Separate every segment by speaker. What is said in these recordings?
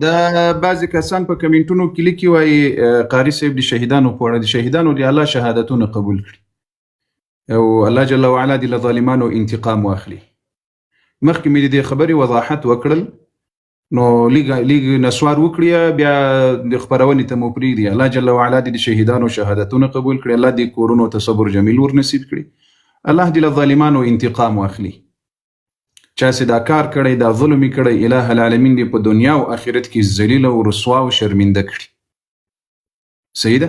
Speaker 1: دا بعضی کسان په کمنټونو کې لیکي وایي قاری صاحب د شهیدانو په اړه د شهیدانو دی الله شهادتونه قبول کړي او الله جل وعلا د ظالمانو انتقام واخلي. مخکې مې د خبرې وضاحت وکړل نو لیګ نسوار وکړي بیا د خبرونې ته مو پرېږدي. الله جل وعلا د شهیدانو شهادتونه قبول کړي، الله د کورونو تصبر جمیل ور نصیب کړي، الله د ظالمانو انتقام واخلي. چا چې دا کار کړی دا ظلم یې کړی اله العالمین دې په دنیا او آخرت کې ذلیل او رسوا او شرمنده کړي. صحیح ده؟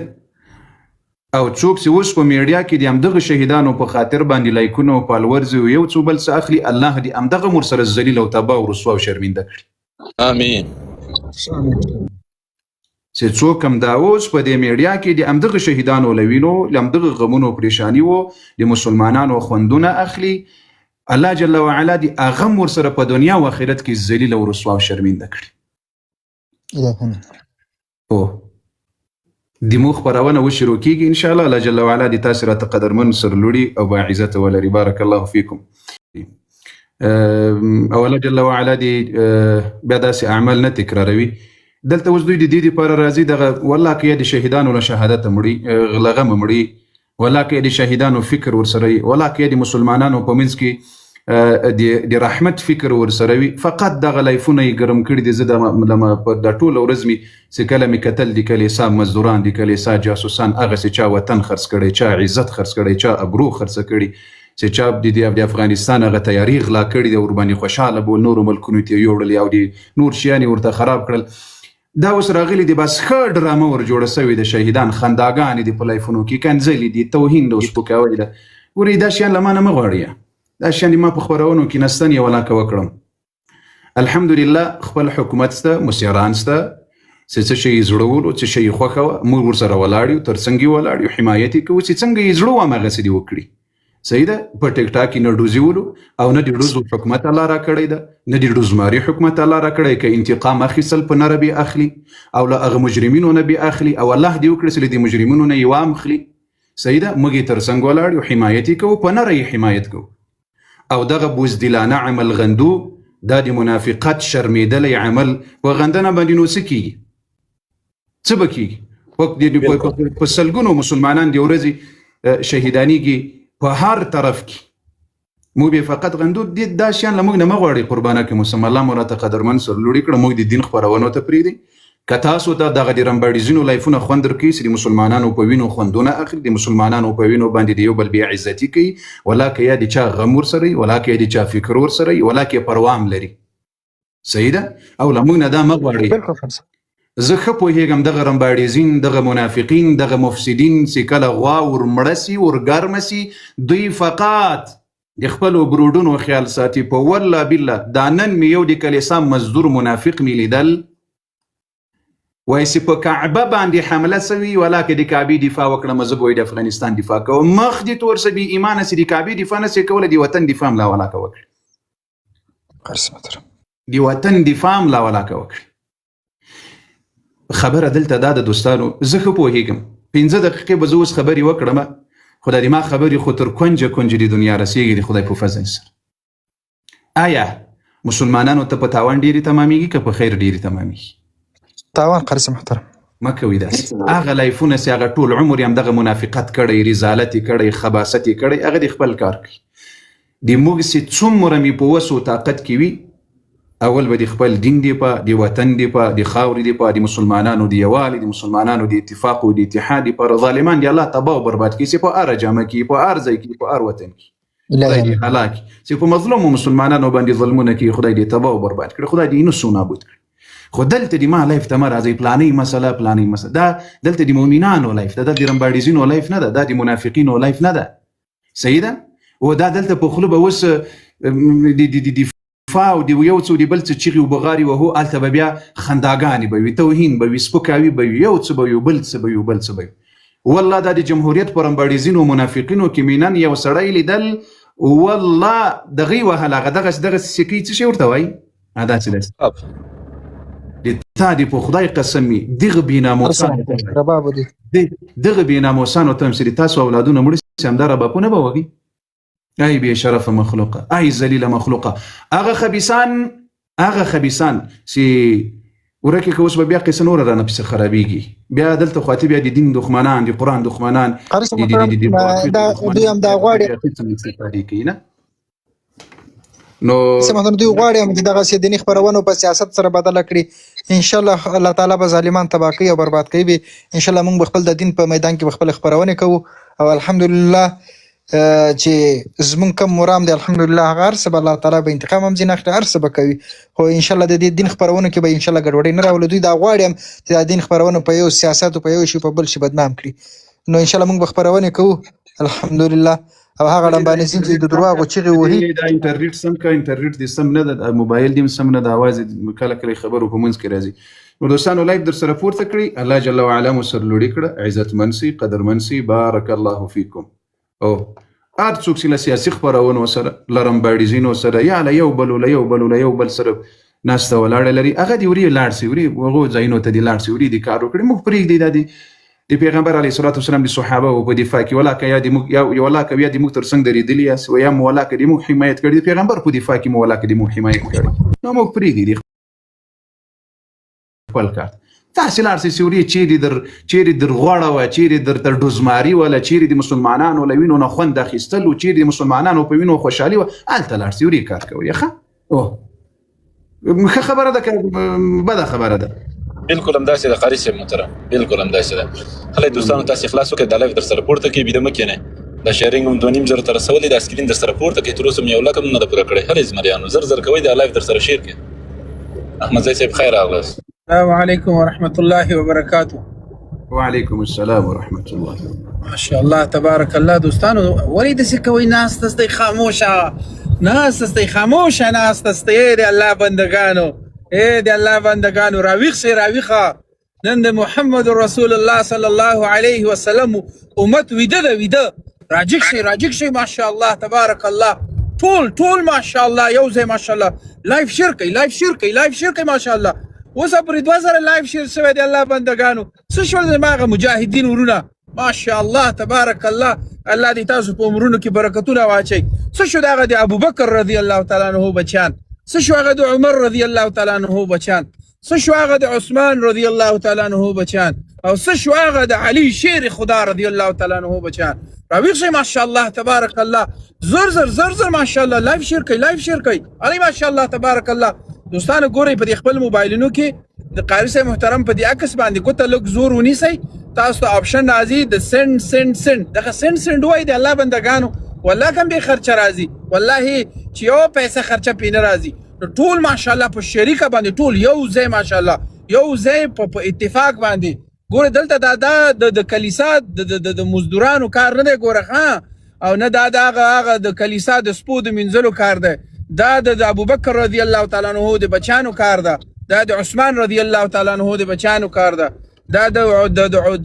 Speaker 1: او څوک چې اوس په میډیا کې د همدغه شهیدانو په خاطر باندې لایکونه او فالورز او یو څو بل څه اخلي، الله دې همدغه مر سره ذلیل او تباه او رسوا او شرمنده کړي.
Speaker 2: امین.
Speaker 1: چې څوک هم دا اوس په دې میډیا کې د همدغه شهیدانو لوینو همدغه غمونو پریشانی وو د مسلمانانو خوندونه اخلي، الله جل وعلا دی اغم ور سره په دنیا او آخرت کې ذلیل او رسوا او شرمنده کړي. او د مو خبرونه و شروع کیږي ان شاء الله. الله جل وعلا دی تاسو را تقدرمن سرلوړي او با عزت ولري. بارک الله فیکم. او الله جل وعلا دی بیا داسې اعمال نه تکراروي. دلته اوس دوی د دې لپاره راځي دغه والله کې د شهیدانو له شهادت مړي غلغه مړي، والله کې د شهیدانو فکر ورسره وي، والله کې د مسلمانانو په منځ کې د رحمت فکر ورسره وي. فقط دغه لایفونه یې ګرم کړي دي. زه د ټوله ورځ مې چې کله مې کتل د کلیسا مزدوران، د کلیسا جاسوسان، هغه چې چا وطن خرڅ کړی، چا عزت خرڅ کړی، چا ابرو خرڅ کړي، چې چا د افغانستان هغه تیاری غلا کړي د ورباندې خوشاله بول نورو ملکونو ته یوړل او د نور شیان ورته خراب کړل. دا اوس راغلي دي بس ښه ډرامه ور جوړه سوې د شهیدان خنداګانې دي په لایفونو کې کنځلې دي توهین د سپکاوی ده. ورې دا شیان له ما نه مه غواړئ، دا شیان ما په خبرونو کې نستن یې ولاکه وکړم. الحمدلله خپل حکومت سته، مسیران سته، چې څه شی یې زړولو، څه شی یې خوښه وه، موږ ورسره ولاړ یو، تر څنګ یې ولاړ یو، حمایت یې کوو چې څنګه یې زړه وه هماغسې دې وکړي. صحیح ده؟ په ټیک ټاک کې نه ډوزولو او نه د ډوزو حکومت الله را کړی ده، نه د ډوزماري حکومت الله را کړی که انتقام اخیستل په نره بې اخلي او له هغه مجرمینو نه بې اخلي او الله دې وکړي چې له دې مجرمینو نه یې وام خلي. صحیح ده؟ موږ یې تر څنګ ولاړ یو، حمایت یې کوو، په نره یې حمایت کوو. او دغه بوزدلانه عمل غندو دا د منافقت شرمېدلی عمل په غندنه باندې نو څه کېږي؟ څه به کېږي؟ په سلګونو مسلمانان د ورځې شهیدانیږي په هر طرف کې. موږ به فقط غندو دا شیان له موږ نه مه غواړئ قربانه کې موسم الله مو راته قدرمن سرلوړي کړه. موږ د دین خپرونو ته پرېږدئ. که تاسو ته دغه د رمباړیزینو لایفونه خوند درکوي چې د مسلمانانو په وینو خوندونه اخلي، د مسلمانانو په وینو باندې د یو بل بې عزتي کوي، ولا که یا د چا غم ورسره وي، ولا که یا د چا فکر ورسره وي، ولا که یې پروا هم لري. صحیح ده؟ او له موږ نه دا مه غواړئ. زه ښه پوهېږم دغه رمباړیزین، دغه منافقین، دغه مفسدین چې کله غوا ورمړه سي ورګرمه سي دوی فقط د خپلو برودونو خیال ساتي. په والله بالله دا نن مې یو د کلیسا مزدور منافق مې لیدل وایي چې په کعبه باندې حمله سوي، ولا که د کعبې دفاع وکړم زه به د افغانستان دفاع کوم. مخ دې تور څه بې ایمانه چې د کعبې دفاع نه سي کولی، د وطن دفاع هم لا ولاکه وکړي، د وطن دفاع هم لا ولاکه وکړي. خبره دلته دا د دوستانو زه ښه پوهېږم 15 دقیقې به زه اوس خبرې وکړم، خو د ما خبرې خو تر کونجه د دنیا رسېږي د خدای په فضل سره. آیا مسلمانانو ته په تاوان ډېرې تمامېږي که په خیر ډېرې تمامېږي؟
Speaker 3: تاوان قرض محترم
Speaker 1: مه کوئ داسې. هغه لایفونه چې هغه ټول عمر یې همدغه منافقت کړی، رضالت یې کړی، خباست یې کړی، هغه د خپل کار کوي. د موږ چې څومره مې په وس و طاقت کې وي، اول به د خپل دین دی په، د وطن دی په، د خاورې دی په، د مسلمانانو د یووالي، د مسلمانانو د اتفاق او د اتحاد دی پر ظالمان دی الله تباه او برباد کړي، چې په هر جامه کې، په هر ځای کې، په هر وطن کې خدای دې هلاک کړي، چې په مظلومو مسلمانانو باندې ظلمونه کوي خدای دې تباه او برباد کړي، خدای دې نسو نابود کړي. خو دلته د ما لایف ته مه راځئ پلانۍ مسله، دا دلته د مؤمنانو لایف ده، دا د رمباړیزینو لایف نه ده، دا د منافقینو لایف نه ده. صحیح ده؟ او دا دلته په خوله به اوس د دفاع او د یو څه د بل څه چیغې و بغارې وهو، هلته به بیا خنداګانې به وي، توهین به وي، سپکاوي به وي، یو څه به وي، بل څه به وي، بل څه به وي. والله دا د جمهوریت په رمباړیزینو منافقینو کې مې نن یو سړی لیدل، والله دغې وهل هغه دغه سکې څه شی ورته وایي داسې د تا دې په خدای قسم وي دغه بېناموسانو ته هم چې د تاسو اولادونه مړه سي همدا ربابونه به وږي. ای بی شرف مخلوقه، ای ذلیل مخلوقه، هغه خبیثان چې ورکه که اوس به بیا قصه نور رانه پسې خرابېږي. بیا دلته خو بیا د دین دښمنان دي، قرآن دښمنان
Speaker 2: دوی هم دا غواړي
Speaker 1: نو
Speaker 2: دوی غواړي چې دغسې دیني خپرونو په سیاست سره بدله کړي. انشاءالله الله تعالی به ظالمان تباه کوي او برباد کوي. انشاءالله موږ به خپل د دین په میدان کې به خپل خپرونې کوو او الحمدلله چې زمونږ کم مرام دی الحمدلله هغه هر څه به الله تعالی به انتقام هم ځینې اخلي، هر څه به کوي. خو انشاءالله د دې دین خپرونو کې به انشاءالله ګډوډي نه راولي. دوی دا غواړي هم چې د دین خپرونو په یو سیاست او په یو شي په بل شي بدنام کړي. نو انشاءالله موږ به خپرونې کوو الحمدلله. او هغه ډمبانې چې د درواغو چغې وهي
Speaker 1: دا انټرنیټ سم کا انټرنیټ دې سم نه ده، موبایل دې سم نه ده، اواز کله کله خبرو په منځ کې راځي. نو دوستانو لایف در سره پورته کړي، الله جل وعلا مو سر لوړي کړه، عزت منسي قدر منسي، بارک الله فیکم. او هر څوک چې له سیاسي خپرونو سره لرمباړیزینو سره یا له یو بل له یو بل له یو بل سره ناسته ولاړه لري، هغه دې وري لاړ سي، وري هغو ځایونو ته دې لاړ سي، وري دې کار وکړي. موږ پرېږدي د پیغمبر علیه الصلاة والسلام د صحابه او په دفاع کې ولا که یا د موږ تر څنګ درېدلي یاست یا مو ولا که د موږ حمایت کړي، د پیغمبر په دفاع کې مو ولا که د موږ حمایت کړي، نو موږ پرېږدي خپل کار. تاسې لاړ سئ وري چیرې در غوړه وه، چیرې درته ډوزماري وله، چیرې د مسلمانانو له وینو نه خوند اخیستل و، چیرې د مسلمانانو په وینو خوشحالي وه، هلته لاړ سئ وري کار کوئ. ښه خبره ده که بده خبره ده؟
Speaker 3: بالکل همداسې ده قاري صاحب محترم، بالکل همداسې ده. هلئ دوستانو تاسې خلاص وکړئ، دا لایف در سره پورته کړئ، بیده مه کښېنئ. دا شیرینګ هم 2.5 ته رسولی، دا سکرین در سره پورته کړئ، تر اوسه مې یو لک هم نه ده پوره کړی. هلئ زمریانو زر زر کوئ، دا لایف در سره شیر کړئ. احمدزی صاحب خیر راغلاست.
Speaker 4: السلام علیکم ورحمت الله وبرکاته.
Speaker 1: وعلیکم السلام ورحمت الله.
Speaker 4: ماشاءالله تبارک الله. دوستانو ولې داسې کوئ؟ ناست استئ خاموشه، ناست استئ خاموشه، ناست استئ د الله بندگانو، د الله بندگانو راویښ شئ، راویښه. نن د محمد رسول الله صلی الله علیه وسلم امت ویده ده، ویده. راجګ شئ، راجګ شئ، ماشاءالله تبارک الله. ټول ماشاءالله یو ځای ماشاءالله لایف شیر کوي، لایف شیر کوي، لایف شیر کوي ماشاءالله. اوس پرې 2000 لایف شیر شوی دی الله بندگانو. څه شول زما هغه مجاهدین ورونه ماشاءالله تبارک الله. الله دې تاسو په عمرونو کې برکتونه واچوي. څه شو د هغه د ابوبکر رضی الله تعالی عنه بچیان، څه شو هغه د عمر رضی الله تعالی عنه بچیان، څه شو هغه د عثمان رضی الله تعالی عنه بچیان، او څه شو هغه د علي شیر خدا رضی الله تعالی عنه بچیان. راویښ شئ ماشاءالله تبارک الله. زر ماشاءالله لایف شیر کوي، لایف شیر کوي. علي ماشاءالله تبارک الله. دوستانو ګورئ په دې خپل موبایلونو کې د قاري صاحب محترم په دې عکس باندې ګوته لږ زور ونیسئ، تاسو ته آپشن راځي د سند. دغه سند وایي د الله بندګانو، والله کم بې خرچه راځي، والله چې یو پیسه خرچه پې نه راځي. نو ټول ماشاءالله په شریکه باندې ټول یو ځای ماشاءالله یو ځای په اتفاق باندې. ګوره دلته دا د کلیسا د مزدورانو کار نه دی، ګوره ها، او نه دا هغه د کلیسا د سپو د مینځلو کار دی، دا د ابوبکر رضی الله تعالی عنه د بچانو کار ده، دا د عثمان رضی الله تعالی عنه د بچانو کار ده، دا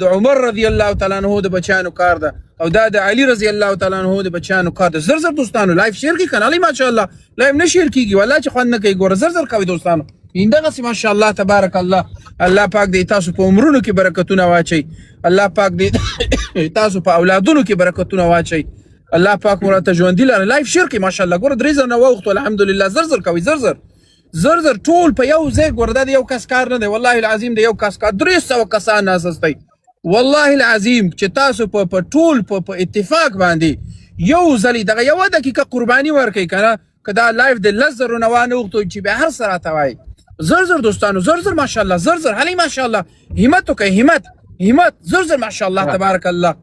Speaker 4: د عمر رضی الله تعالی عنه د بچانو کار ده، او دا د علي رضی الله تعالی عنه د بچانو کار ده. زر دوستانو لایف شیر کی کنه. علي ماشاءالله لایف نه شیر کیږي، والله چې خوند نه کوي. ګوره زر کوي دوستانو. اندغه ماشاءالله تبارک الله. الله پاک دې تاسو په عمرونو کې برکتونه واچي، الله پاک دې تاسو په اولادونو کې برکتونه واچي، الله پاک مراته ژوندي لاره. لایف شیر کی ماشاءالله. ګوره 3 زره وخت الحمدلله. زر کوي، زر ټول په یو ځای. ګوره دا د یو کس کار نه دی، والله العظیم د یو کس کار. 300 کسان ناسستی، والله العظیم چې تاسو په ټول په اتفاق باندې یو ځلې دغه یو دقیقه قرباني ورکړئ کنه، که دا لایف د 10 زره نه وانه وختو چې به هر سره راته وایي. زر دوستانو، زر ماشاءالله. زر هلئ ماشاءالله. همت وکئ، همت. زر ماشاءالله تبارک الله.